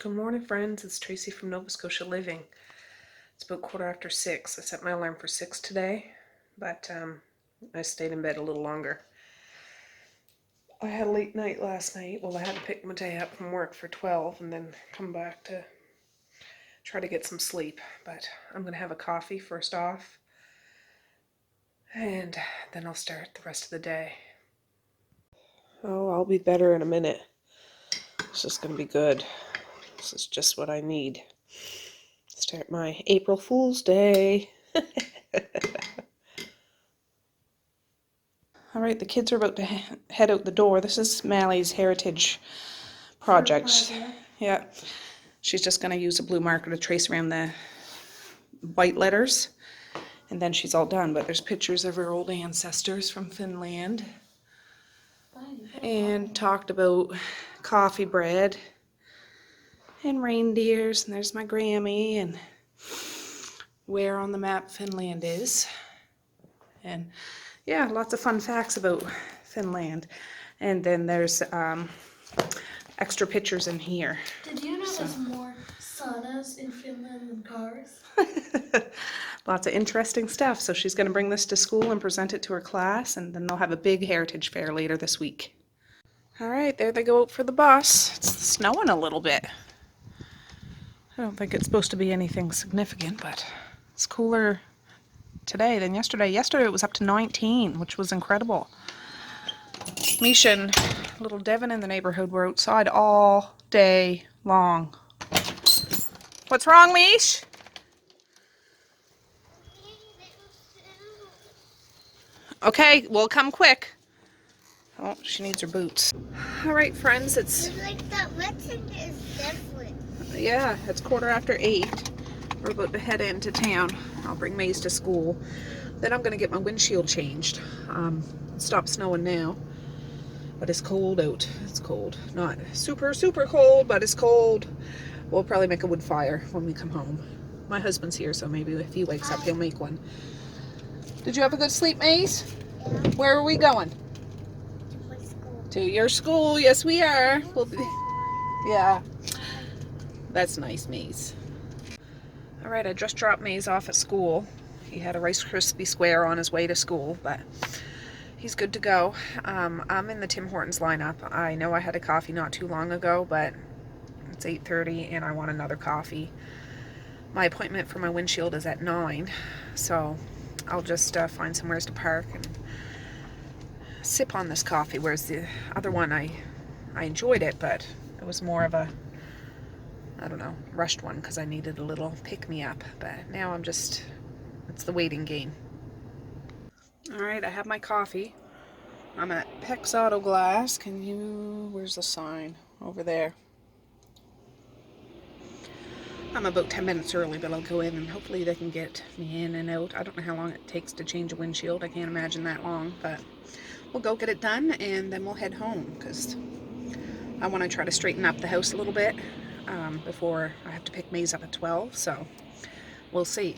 Good morning, friends. It's Tracey from Nova Scotia Living. It's about 6:15. I set my alarm for 6 today, but I stayed in bed a little longer. I had a late night last night. Well, I had to pick my day up from work for 12 and then come back to try to get some sleep. But I'm going to have a coffee first off, and then I'll start the rest of the day. Oh, I'll be better in a minute. This is going to be good. This is just what I need. Start my April Fool's Day. All right, the kids are about to head out the door. This is Mally's heritage project. Yeah, she's just going to use a blue marker to trace around the white letters, and then she's all done. But there's pictures of her old ancestors from Finland, and talked about coffee bread and reindeers, and there's my Grammy, and where on the map Finland is. And yeah, lots of fun facts about Finland. And then there's extra pictures in here. Did you know there's more saunas in Finland than cars? Lots of interesting stuff. So she's going to bring this to school and present it to her class, and then they'll have a big heritage fair later this week. All right, there they go out for the bus. It's snowing a little bit. I don't think it's supposed to be anything significant, but it's cooler today than yesterday. Yesterday it was up to 19, which was incredible. Misha and little Devin in the neighborhood were outside all day long. What's wrong, Mish? Okay, well, come quick. Oh, she needs her boots. All right, friends, it's like that lesson is different. Yeah, it's 8:15. We're about to head into town. I'll bring Maze to school. Then I'm going to get my windshield changed. It stopped snowing now, but it's cold out. It's cold. Not super, super cold, but it's cold. We'll probably make a wood fire when we come home. My husband's here, so maybe if he wakes up, he'll make one. Did you have a good sleep, Maze? Yeah. Where are we going? To school. To your school. Yes, we are. We'll be... Yeah. That's nice, Maze. All right, I just dropped Maze off at school. He had a Rice Krispie square on his way to school, but he's good to go. I'm in the Tim Hortons lineup. I know I had a coffee not too long ago, but it's 8:30 and I want another coffee. My appointment for my windshield is at 9, so I'll just find somewhere to park and sip on this coffee, whereas the other one, I enjoyed it, but it was more of a, I don't know, rushed one because I needed a little pick-me-up. But now I'm just, it's the waiting game. All right, I have my coffee. I'm at Peck's Auto Glass. Where's the sign? Over there. I'm about 10 minutes early, but I'll go in and hopefully they can get me in and out. I don't know how long it takes to change a windshield. I can't imagine that long, but we'll go get it done and then we'll head home because I want to try to straighten up the house a little bit before I have to pick Maze up at 12, so we'll see.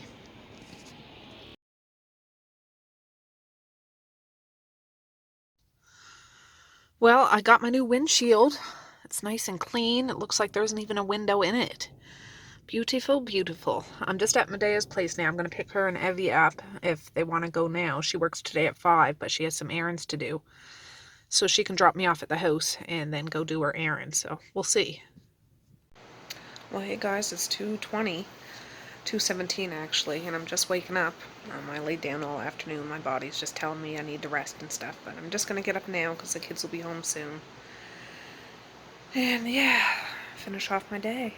Well, I got my new windshield. It's nice and clean. It looks like there isn't even a window in it. Beautiful, beautiful. I'm just at Medea's place now. I'm going to pick her and Evie up if they want to go now. She works today at 5, but she has some errands to do. So she can drop me off at the house and then go do her errands. So we'll see. Well, hey guys, it's 2:20. 2:17 actually, and I'm just waking up. I laid down all afternoon. My body's just telling me I need to rest and stuff, but I'm just going to get up now because the kids will be home soon. And yeah, finish off my day.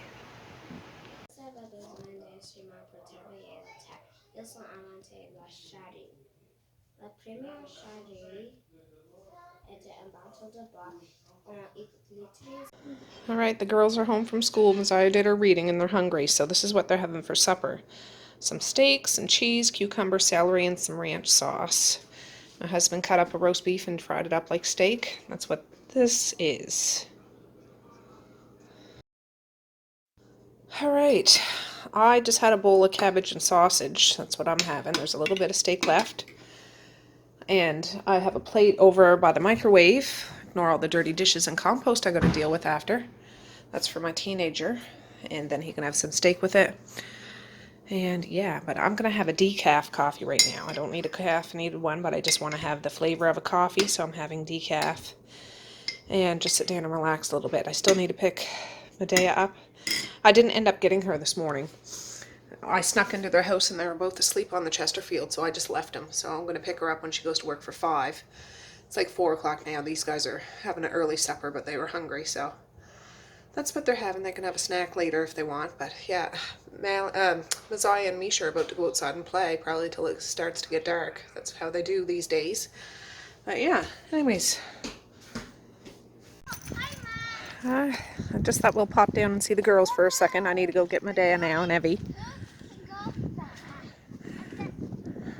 Alright, the girls are home from school. Messiah did her reading and they're hungry, so this is what they're having for supper. Some steak, some cheese, cucumber, celery, and some ranch sauce. My husband cut up a roast beef and fried it up like steak. That's what this is. Alright, I just had a bowl of cabbage and sausage. That's what I'm having. There's a little bit of steak left. And I have a plate over by the microwave. Ignore all the dirty dishes and compost I got to deal with after. That's for my teenager. and then he can have some steak with it. And yeah, but I'm gonna have a decaf coffee right now. I don't need a caffeinated one, but I just want to have the flavor of a coffee, so I'm having decaf. And just sit down and relax a little bit. I still need to pick Medea up. I didn't end up getting her this morning. I snuck into their house and they were both asleep on the Chesterfield, so I just left them. So I'm going to pick her up when she goes to work for 5. It's like 4 o'clock now. These guys are having an early supper, but they were hungry, so that's what they're having. They can have a snack later if they want. But yeah, Messiah and Misha are about to go outside and play, probably till it starts to get dark. That's how they do these days. But yeah, anyways. I just thought we'll pop down and see the girls for a second. I need to go get Medea now and Evie.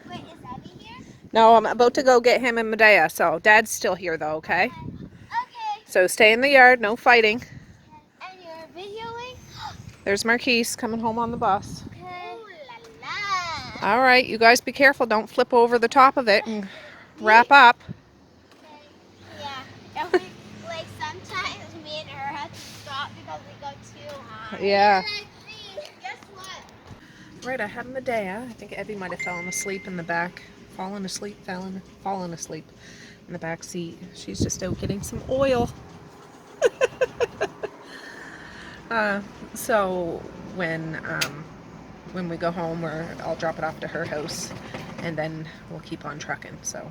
Wait, is Abby here? No, I'm about to go get him and Medea, so Dad's still here though, okay? Okay. So stay in the yard, no fighting. And you're videoing? There's Marquise coming home on the bus. Okay. Ooh la la. All right, you guys be careful. Don't flip over the top of it and wrap up. Okay. Yeah. If we, like sometimes me and her have to stop because we go too high. Yeah. Guess what? Right, I have Medea. I think Evie might have fallen asleep in the back. Fallen asleep in the back seat. She's just out getting some oil. So when we go home, I'll drop it off to her house, and then we'll keep on trucking. So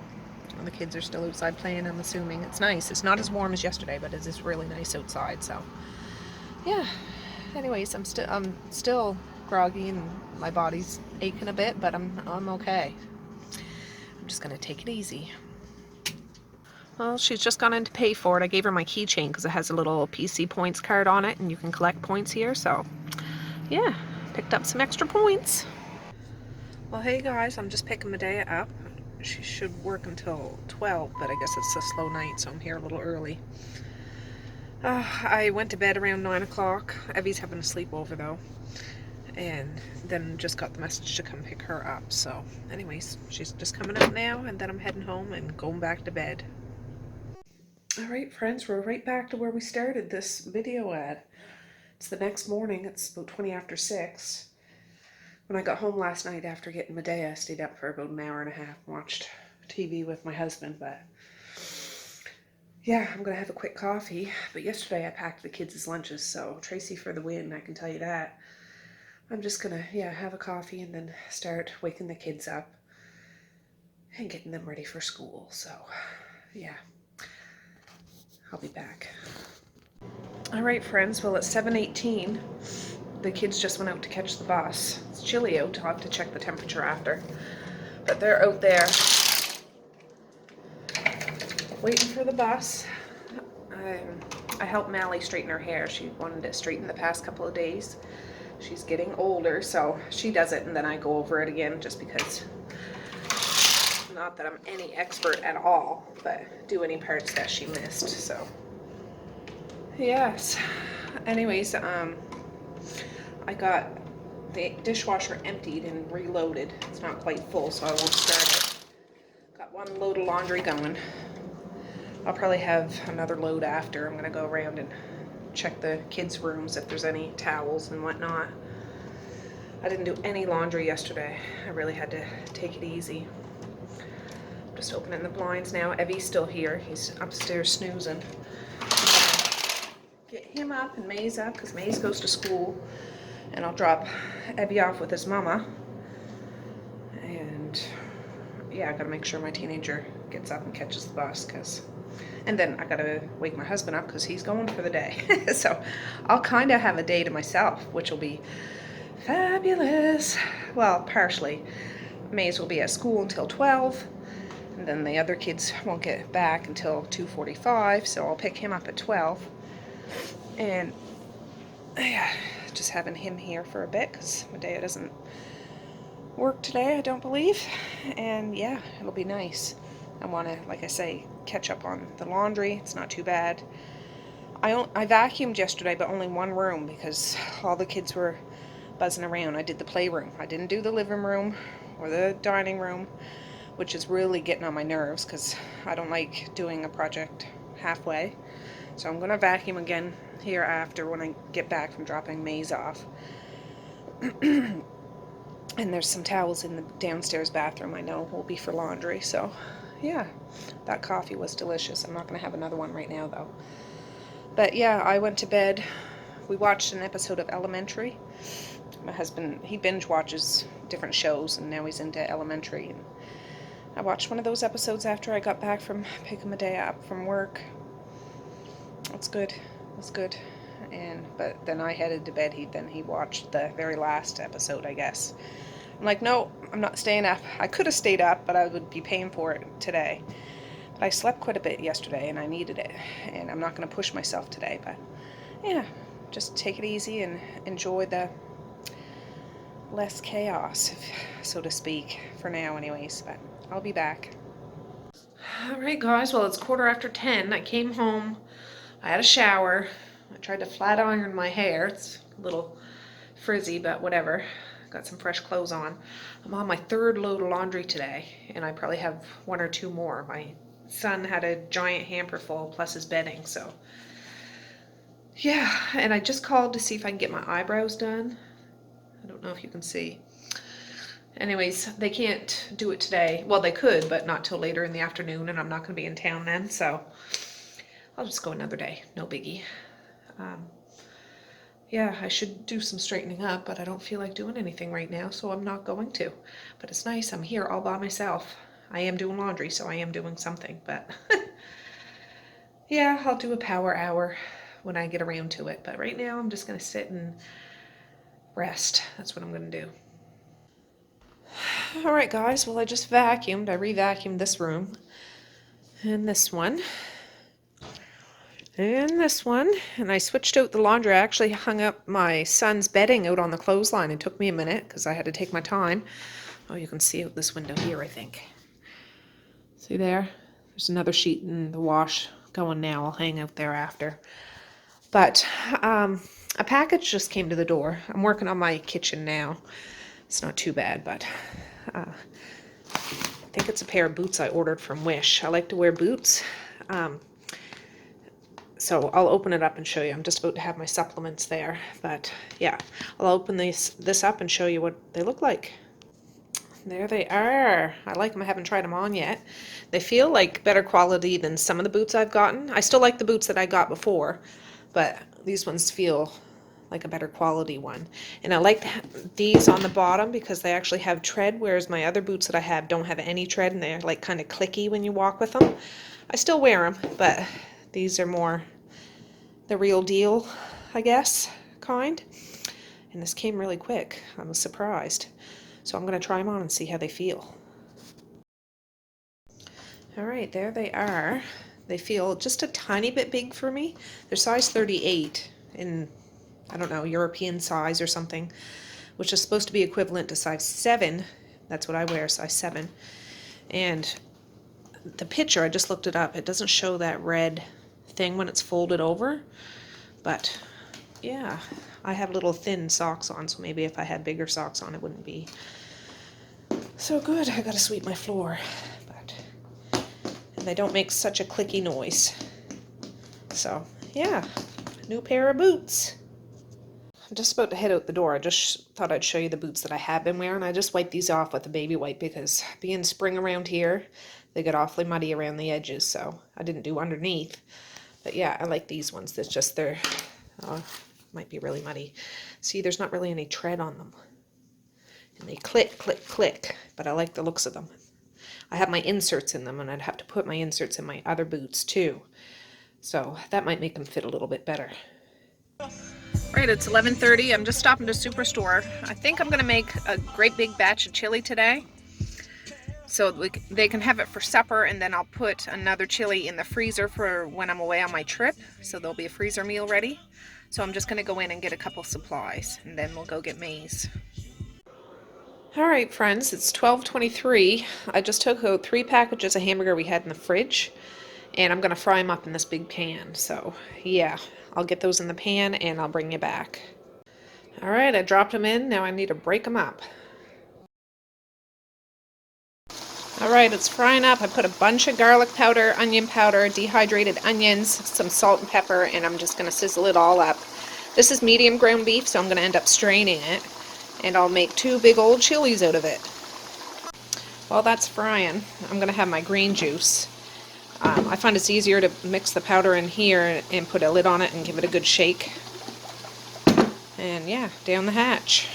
the kids are still outside playing. I'm assuming it's nice. It's not as warm as yesterday, but it is really nice outside. So yeah. Anyways, I'm still groggy and my body's aching a bit, but I'm okay. I'm just gonna take it easy. Well, she's just gone in to pay for it. I gave her my keychain because it has a little PC points card on it, and you can collect points here. So yeah, picked up some extra points. Well, hey guys, I'm just picking Medea up. She should work until 12, but I guess it's a slow night, so I'm here a little early. I went to bed around 9 o'clock. Evie's having a sleepover though. And then just got the message to come pick her up. So anyways, she's just coming out now, and then I'm heading home and going back to bed. Alright friends, we're right back to where we started this video at. It's the next morning. It's about 20 after 6. When I got home last night after getting Medea, I stayed up for about an hour and a half and watched TV with my husband. But yeah, I'm going to have a quick coffee. But yesterday I packed the kids' lunches, so Tracey for the win, I can tell you that. I'm just going to, have a coffee and then start waking the kids up and getting them ready for school. So yeah, I'll be back. All right, friends. Well, it's 7:18. The kids just went out to catch the bus. It's chilly out. I'll have to check the temperature after. But they're out there waiting for the bus. I helped Mally straighten her hair. She wanted it straightened the past couple of days. She's getting older, so she does it, and then I go over it again just because, not that I'm any expert at all, but do any parts that she missed, so. Yes. Anyways, I got the dishwasher emptied and reloaded. It's not quite full, so I won't start it. Got one load of laundry going. I'll probably have another load after. I'm gonna go around and check the kids' rooms if there's any towels and whatnot. I didn't do any laundry yesterday. I really had to take it easy. Just opening the blinds now. Evie's still here. He's upstairs snoozing. Get him up and Maze up because Maze goes to school, and I'll drop Evie off with his mama. And yeah, I gotta make sure my teenager gets up and catches the bus, and then I gotta wake my husband up because he's going for the day. So I'll kind of have a day to myself, which will be fabulous. Well, partially. Maze will be at school until 12, and then the other kids won't get back until 2:45, so I'll pick him up at 12. And yeah, just having him here for a bit because Medea doesn't work today, I don't believe. And yeah, it'll be nice. I want to, like I say, catch up on the laundry. It's not too bad. I vacuumed yesterday, but only one room because all the kids were buzzing around. I did the playroom. I didn't do the living room or the dining room, which is really getting on my nerves because I don't like doing a project halfway. So I'm going to vacuum again here after when I get back from dropping Maze off. And there's some towels in the downstairs bathroom I know will be for laundry. So yeah, that coffee was delicious. I'm not going to have another one right now though. But yeah, I went to bed. We watched an episode of Elementary. My husband, he binge watches different shows, and now he's into Elementary. And I watched one of those episodes after I got back from picking my day up from work. It's good. It's good. But then I headed to bed. He watched the very last episode, I guess. I'm like, no, I'm not staying up. I could have stayed up, but I would be paying for it today. But I slept quite a bit yesterday, and I needed it. And I'm not going to push myself today, but yeah, just take it easy and enjoy the less chaos, so to speak, for now anyways, but I'll be back. Alright guys, well it's 10:15. I came home, I had a shower, I tried to flat iron my hair. It's a little frizzy, but whatever. Got some fresh clothes on. I'm on my third load of laundry today, and I probably have one or two more. My son had a giant hamper full plus his bedding, so yeah. And I just called to see if I can get my eyebrows done. I don't know if you can see. Anyways, they can't do it today. Well, they could, but not till later in the afternoon, and I'm not going to be in town then, so I'll just go another day. No biggie. Yeah, I should do some straightening up, but I don't feel like doing anything right now, so I'm not going to. But it's nice. I'm here all by myself. I am doing laundry, so I am doing something, but yeah, I'll do a power hour when I get around to it. But right now, I'm just going to sit and rest. That's what I'm going to do. Alright guys, well I just vacuumed. I re-vacuumed this room. And this one. And this one. And I switched out the laundry. I actually hung up my son's bedding out on the clothesline. It took me a minute because I had to take my time. Oh, you can see out this window here, I think. See there? There's another sheet in the wash going now. I'll hang out there after. But a package just came to the door. I'm working on my kitchen now. It's not too bad, but I think it's a pair of boots I ordered from Wish. I like to wear boots. So I'll open it up and show you. I'm just about to have my supplements there. But yeah, I'll open this up and show you what they look like. There they are. I like them. I haven't tried them on yet. They feel like better quality than some of the boots I've gotten. I still like the boots that I got before, but these ones feel like a better quality one. And I like these on the bottom because they actually have tread, whereas my other boots that I have don't have any tread, and they're like kind of clicky when you walk with them. I still wear them, but these are more the real deal, I guess, kind. And this came really quick. I was surprised. So I'm going to try them on and see how they feel. Alright, there they are. They feel just a tiny bit big for me. They're size 38 in, I don't know, European size or something, which is supposed to be equivalent to size 7. That's what I wear, size 7. And the picture, I just looked it up, it doesn't show that red thing when it's folded over. But yeah, I have little thin socks on, so maybe if I had bigger socks on it wouldn't be so good. I gotta sweep my floor. And they don't make such a clicky noise. So yeah, new pair of boots. I'm just about to head out the door. I just thought I'd show you the boots that I have been wearing. I just wiped these off with a baby wipe because being spring around here, they get awfully muddy around the edges, so I didn't do underneath. But yeah, I like these ones. That's just they're might be really muddy. See, there's not really any tread on them. And they click, click, click, but I like the looks of them. I have my inserts in them, and I'd have to put my inserts in my other boots too. So that might make them fit a little bit better. Right, it's 11:30. I'm just stopping to Superstore. I think I'm going to make a great big batch of chili today. So they can have it for supper, and then I'll put another chili in the freezer for when I'm away on my trip. So there'll be a freezer meal ready. So I'm just going to go in and get a couple supplies, and then we'll go get maize. Alright friends, it's 12:23. I just took out 3 packages of hamburger we had in the fridge, and I'm going to fry them up in this big pan. So yeah, I'll get those in the pan and I'll bring you back. Alright, I dropped them in. Now I need to break them up. Alright. Alright, it's frying up. I put a bunch of garlic powder, onion powder, dehydrated onions, some salt and pepper, and I'm just going to sizzle it all up. This is medium ground beef, so I'm going to end up straining it, and I'll make 2 big old chilies out of it. While that's frying, I'm going to have my green juice. I find it's easier to mix the powder in here and put a lid on it and give it a good shake. And yeah, down the hatch.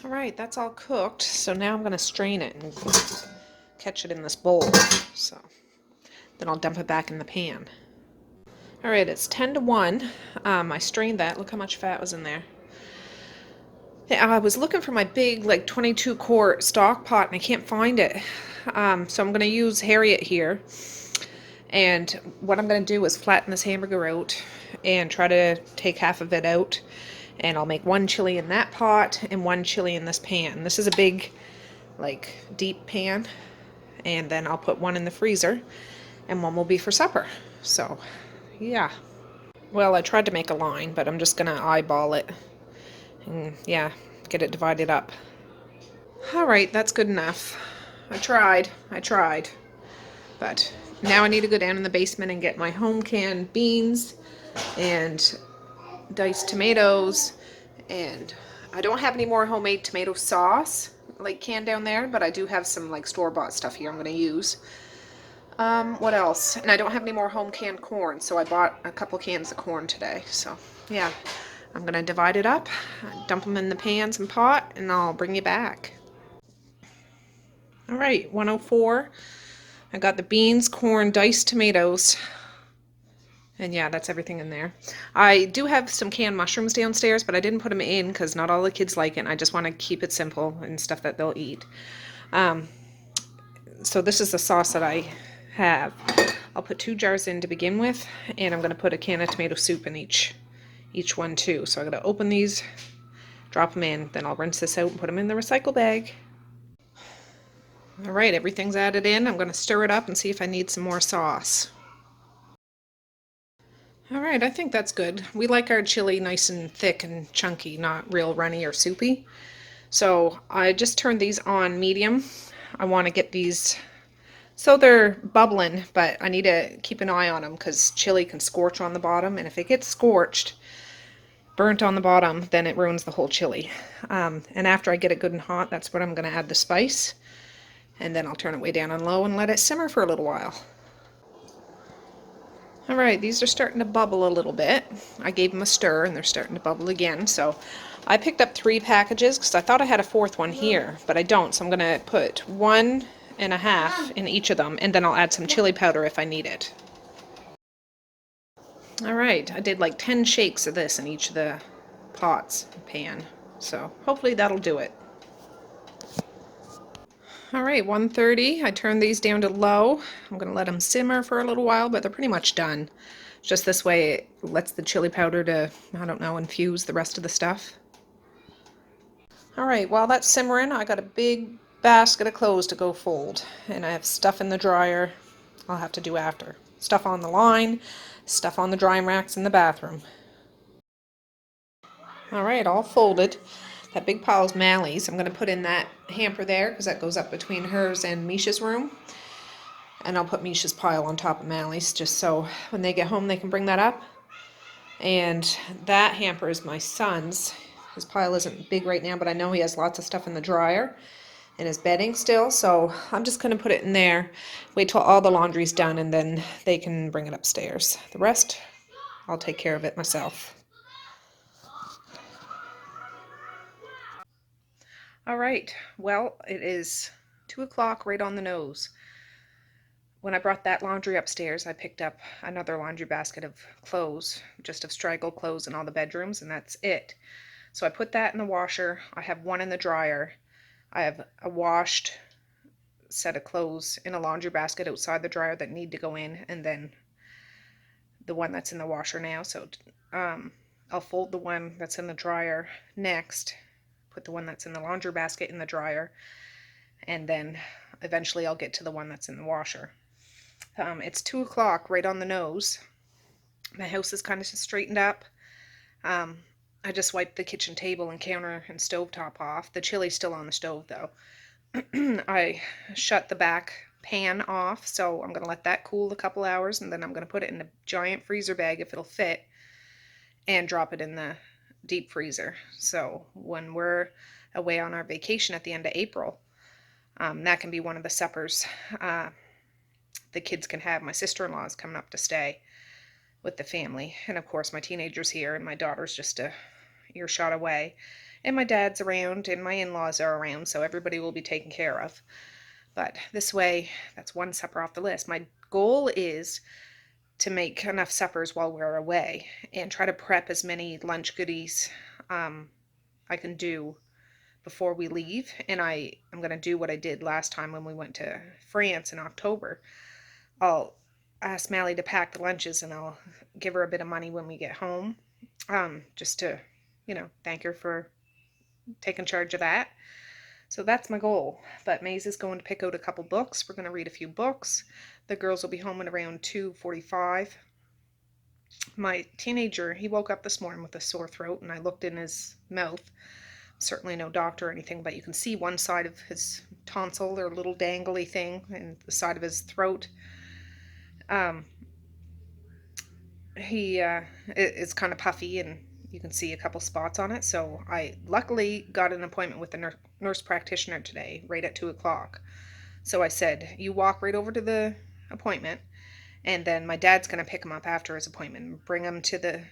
Alright, that's all cooked, so now I'm going to strain it and catch it in this bowl. So then I'll dump it back in the pan. Alright, it's 10 to 1. I strained that. Look how much fat was in there. Yeah, I was looking for my big, like 22 quart stock pot and I can't find it. So I'm going to use Harriet here. And what I'm going to do is flatten this hamburger out and try to take half of it out. And I'll make 1 chili in that pot and 1 chili in this pan. This is a big, like, deep pan. And then I'll put 1 in the freezer and 1 will be for supper. So, yeah. Well, I tried to make a line, but I'm just going to eyeball it. And, yeah, get it divided up. Alright, that's good enough. I tried. But now I need to go down in the basement and get my home canned beans and diced tomatoes, and I don't have any more homemade tomato sauce like canned down there, but I do have some like store-bought stuff here I'm going to use. What else? And I don't have any more home canned corn, so I bought a couple cans of corn today. So yeah, I'm going to divide it up, dump them in the pans and pot, and I'll bring you back. Alright, 104. I got the beans, corn, diced tomatoes. And yeah, that's everything in there. I do have some canned mushrooms downstairs, but I didn't put them in because not all the kids like it. And I just want to keep it simple and stuff that they'll eat. So this is the sauce that I have. I'll put 2 jars in to begin with, and I'm going to put a can of tomato soup in each one too. So I'm going to open these, drop them in, then I'll rinse this out and put them in the recycle bag. All right, everything's added in. I'm going to stir it up and see if I need some more sauce. Alright, I think that's good. We like our chili nice and thick and chunky, not real runny or soupy. So I just turned these on medium. I want to get these so they're bubbling, but I need to keep an eye on them because chili can scorch on the bottom, and if it gets scorched, burnt on the bottom, then it ruins the whole chili. And after I get it good and hot, that's when I'm going to add the spice, and then I'll turn it way down on low and let it simmer for a little while. Alright, these are starting to bubble a little bit. I gave them a stir and they're starting to bubble again. So I picked up 3 packages because I thought I had a 4th one here, but I don't. So I'm going to put 1.5 in each of them, and then I'll add some chili powder if I need it. Alright, I did like 10 shakes of this in each of the pots and pan. So hopefully that'll do it. Alright, 1:30. I turned these down to low. I'm going to let them simmer for a little while, but they're pretty much done. Just this way it lets the chili powder to, I don't know, infuse the rest of the stuff. Alright, while that's simmering, I got a big basket of clothes to go fold. And I have stuff in the dryer I'll have to do after. Stuff on the line, stuff on the drying racks in the bathroom. Alright, all folded. That big pile is Mally's. I'm going to put in that hamper there because that goes up between hers and Misha's room. And I'll put Misha's pile on top of Mally's just so when they get home they can bring that up. And that hamper is my son's. His pile isn't big right now, but I know he has lots of stuff in the dryer and his bedding still. So I'm just going to put it in there, wait till all the laundry's done, and then they can bring it upstairs. The rest, I'll take care of it myself. All right, well, it is 2 o'clock right on the nose. When I brought that laundry upstairs, I picked up another laundry basket of clothes, just of straggled clothes in all the bedrooms, and that's it. So I put that in the washer. I have 1 in the dryer. I have a washed set of clothes in a laundry basket outside the dryer that need to go in, and then the one that's in the washer now. So I'll fold the one that's in the dryer next, put the one that's in the laundry basket in the dryer, and then eventually I'll get to the one that's in the washer. It's 2 o'clock right on the nose. My house is kind of straightened up. I just wiped the kitchen table and counter and stovetop off. The chili's still on the stove though. I shut the back pan off, so I'm going to let that cool a couple hours, and then I'm going to put it in a giant freezer bag if it'll fit, and drop it in the deep freezer. So when we're away on our vacation at the end of April, that can be one of the suppers the kids can have. My sister-in-law is coming up to stay with the family, and of course my teenager's here, and my daughter's just a earshot away, and my dad's around, and my in-laws are around, so everybody will be taken care of. But this way, that's one supper off the list. My goal is to make enough suppers while we're away and try to prep as many lunch goodies I can do before we leave. And I'm going to do what I did last time when we went to France in October. I'll ask Mally to pack the lunches, and I'll give her a bit of money when we get home, just to, thank her for taking charge of that. So that's my goal. But Maze is going to pick out a couple books. We're going to read a few books. The girls will be home at around 2:45. My teenager, he woke up this morning with a sore throat, and I looked in his mouth. Certainly no doctor or anything, but you can see one side of his tonsil or little dangly thing, and the side of his throat. He is kind of puffy, and you can see a couple spots on it. So I luckily got an appointment with the nurse practitioner today, right at 2 o'clock. So I said, you walk right over to the appointment, and then my dad's going to pick him up after his appointment and bring him to the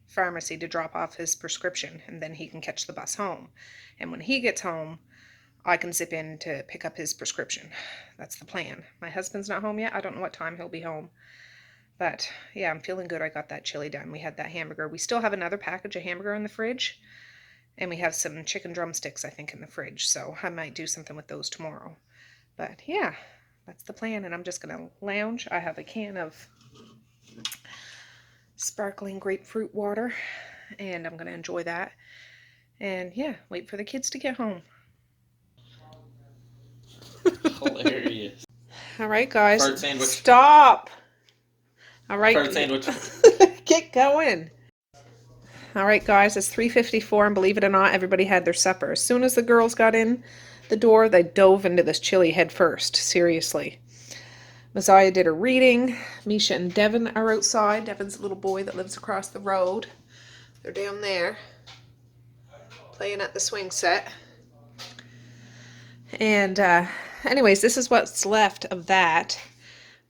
pharmacy to drop off his prescription, and then he can catch the bus home. And when he gets home, I can zip in to pick up his prescription. That's the plan. My husband's not home yet. I don't know what time he'll be home. But yeah, I'm feeling good. I got that chili done. We had that hamburger. We still have another package of hamburger in the fridge, and we have some chicken drumsticks, I think, in the fridge. So I might do something with those tomorrow. But yeah, that's the plan, and I'm just going to lounge. I have a can of sparkling grapefruit water, and I'm going to enjoy that. And yeah, wait for the kids to get home. Hilarious. All right, guys. Fart sandwich. Stop. All right. Fart sandwich. Get going. All right, guys, it's 3:54, and believe it or not, everybody had their supper. As soon as the girls got in the door, they dove into this chili head first. Seriously. Messiah did her reading. Misha and Devin are outside. Devin's a little boy that lives across the road. They're down there playing at the swing set. And anyways, this is what's left of that.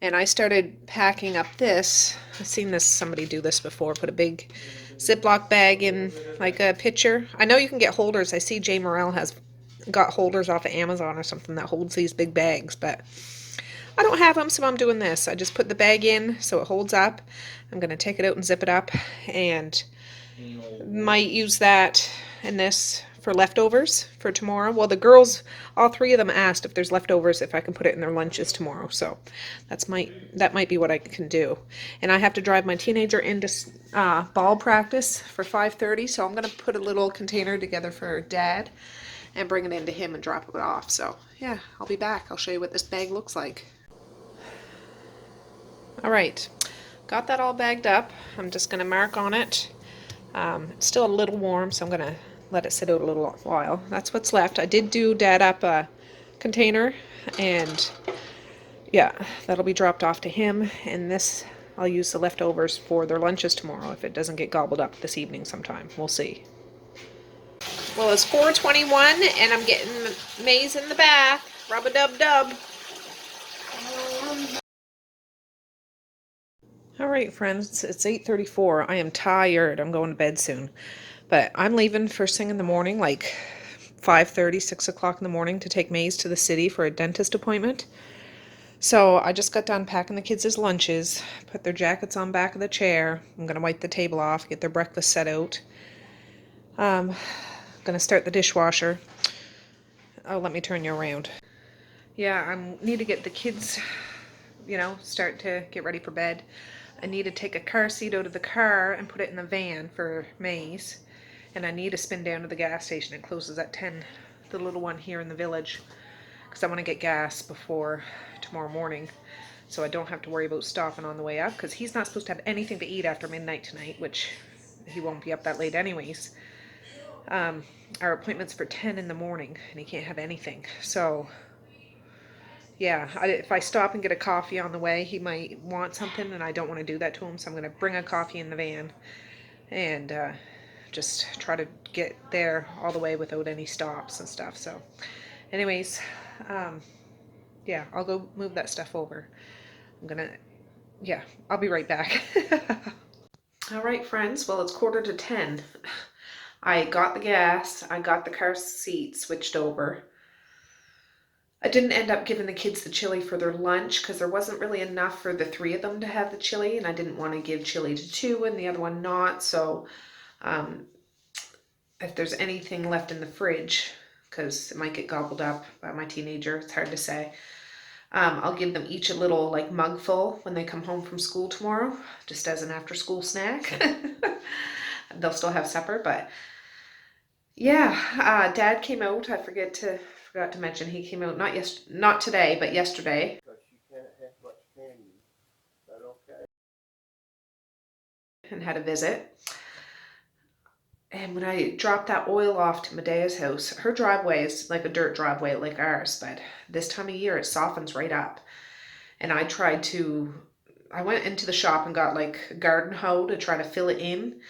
And I started packing up this. I've seen somebody do this before. Put a big Ziploc bag in like a pitcher. I know you can get holders. I see Jay Morrell has got holders off of Amazon or something that holds these big bags, but I don't have them, so I'm doing this. I just put the bag in so it holds up. I'm going to take it out and zip it up, and might use that and this for leftovers for tomorrow. Well, the girls, all three of them asked if there's leftovers, if I can put it in their lunches tomorrow. So that might be what I can do. And I have to drive my teenager into ball practice for 5:30, so I'm going to put a little container together for Dad and bring it into him and drop it off. So yeah, I'll be back. I'll show you what this bag looks like. All right, got that all bagged up. I'm just going to mark on it. It's still a little warm, so I'm going to let it sit out a little while. That's what's left. I did do Dad up a container, and yeah, that'll be dropped off to him. And this, I'll use the leftovers for their lunches tomorrow if it doesn't get gobbled up this evening sometime. We'll see. Well, it's 4:21, and I'm getting Maze in the bath. Rub-a-dub-dub. All right, friends, it's 8:34. I am tired. I'm going to bed soon. But I'm leaving first thing in the morning, like 5:30, 6 o'clock in the morning, to take Maze to the city for a dentist appointment. So I just got done packing the kids' lunches, put their jackets on back of the chair. I'm going to wipe the table off, get their breakfast set out. I'm going to start the dishwasher. Oh, let me turn you around. Yeah, I need to get the kids, start to get ready for bed. I need to take a car seat out of the car and put it in the van for Maze. And I need to spin down to the gas station. It closes at 10, the little one here in the village, because I want to get gas before tomorrow morning, so I don't have to worry about stopping on the way up, because he's not supposed to have anything to eat after midnight tonight, which he won't be up that late anyways. Our appointment's for 10 in the morning, and he can't have anything. So, yeah, if I stop and get a coffee on the way, he might want something, and I don't want to do that to him. So I'm going to bring a coffee in the van and just try to get there all the way without any stops and stuff. So, anyways, yeah, I'll go move that stuff over. Yeah, I'll be right back. All right, friends. Well, it's 9:45. I got the gas. I got the car seat switched over. I didn't end up giving the kids the chili for their lunch because there wasn't really enough for the 3 of them to have the chili, and I didn't want to give chili to 2 and the other one not. So if there's anything left in the fridge, because it might get gobbled up by my teenager, it's hard to say. I'll give them each a little like mug full when they come home from school tomorrow, just as an after school snack. They'll still have supper, but yeah, Dad came out. I forgot to mention he came out not today, but yesterday. Because she can't have much candy. Is that okay? And had a visit. And when I dropped that oil off to Medea's house, her driveway is like a dirt driveway like ours, but this time of year it softens right up. And I went into the shop and got like a garden hoe to try to fill it in.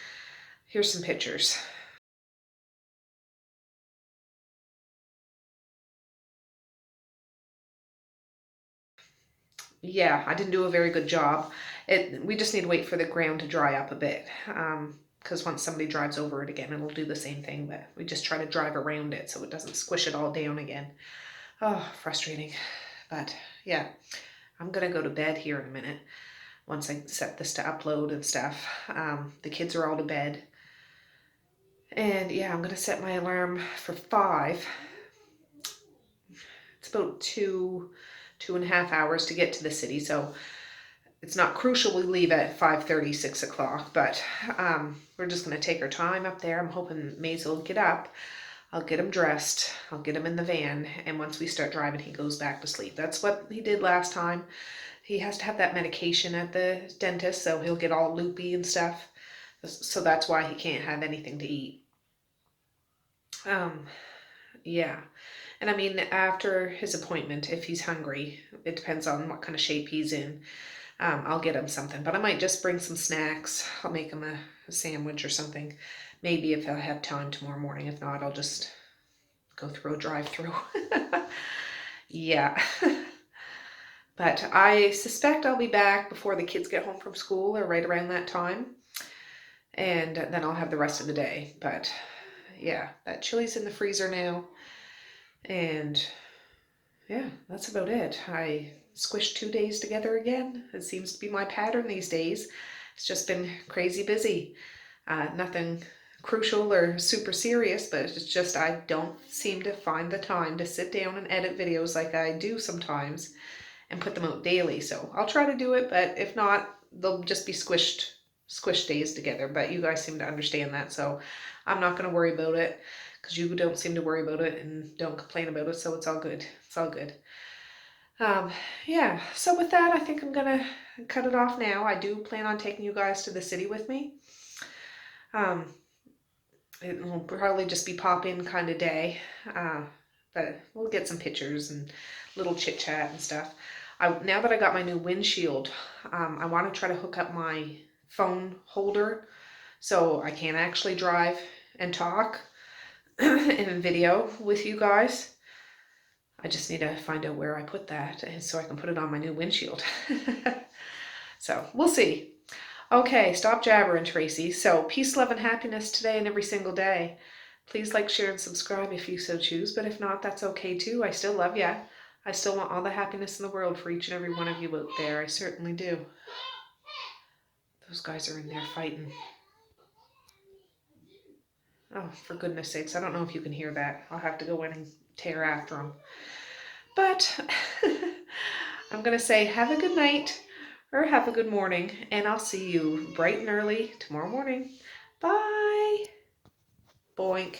Here's some pictures. Yeah, I didn't do a very good job. We just need to wait for the ground to dry up a bit. Because once somebody drives over it again, it'll do the same thing, but we just try to drive around it so it doesn't squish it all down again. Oh, frustrating. But yeah, I'm gonna go to bed here in a minute once I set this to upload and stuff. The kids are all to bed. And yeah, I'm gonna set my alarm for 5. It's about 2.5 hours to get to the city, so it's not crucial we leave at 5:30, 6 o'clock, but we're just going to take our time up there. I'm hoping Maisy will get up. I'll get him dressed. I'll get him in the van, and once we start driving, he goes back to sleep. That's what he did last time. He has to have that medication at the dentist, so he'll get all loopy and stuff. So that's why he can't have anything to eat. Yeah. And I mean, after his appointment, if he's hungry, it depends on what kind of shape he's in. I'll get him something, but I might just bring some snacks. I'll make him a sandwich or something. Maybe if I have time tomorrow morning. If not, I'll just go through a drive-through. Yeah. But I suspect I'll be back before the kids get home from school or right around that time. And then I'll have the rest of the day. But yeah, that chili's in the freezer now. And yeah, that's about it. I squished 2 days together again. It seems to be my pattern these days. It's just been crazy busy. Nothing crucial or super serious, but it's just I don't seem to find the time to sit down and edit videos like I do sometimes and put them out daily. So I'll try to do it, but if not, they'll just be squished days together. But you guys seem to understand that, so I'm not going to worry about it. Because you don't seem to worry about it and don't complain about it, so it's all good. It's all good. Yeah, so with that, I think I'm gonna cut it off now. I do plan on taking you guys to the city with me. It will probably just be pop-in kind of day, but we'll get some pictures and little chit-chat and stuff. Now that I got my new windshield, I want to try to hook up my phone holder so I can actually drive and talk in a video with you guys. I just need to find out where I put that so I can put it on my new windshield. So we'll see. Okay, stop jabbering, Tracey. So peace, love, and happiness today and every single day. Please like, share, and subscribe if you so choose, but if not, that's okay too. I still love ya. I still want all the happiness in the world for each and every one of you out there. I certainly do. Those guys are in there fighting. Oh, for goodness sakes, I don't know if you can hear that. I'll have to go in and tear after them. But I'm going to say have a good night or have a good morning, and I'll see you bright and early tomorrow morning. Bye. Boink.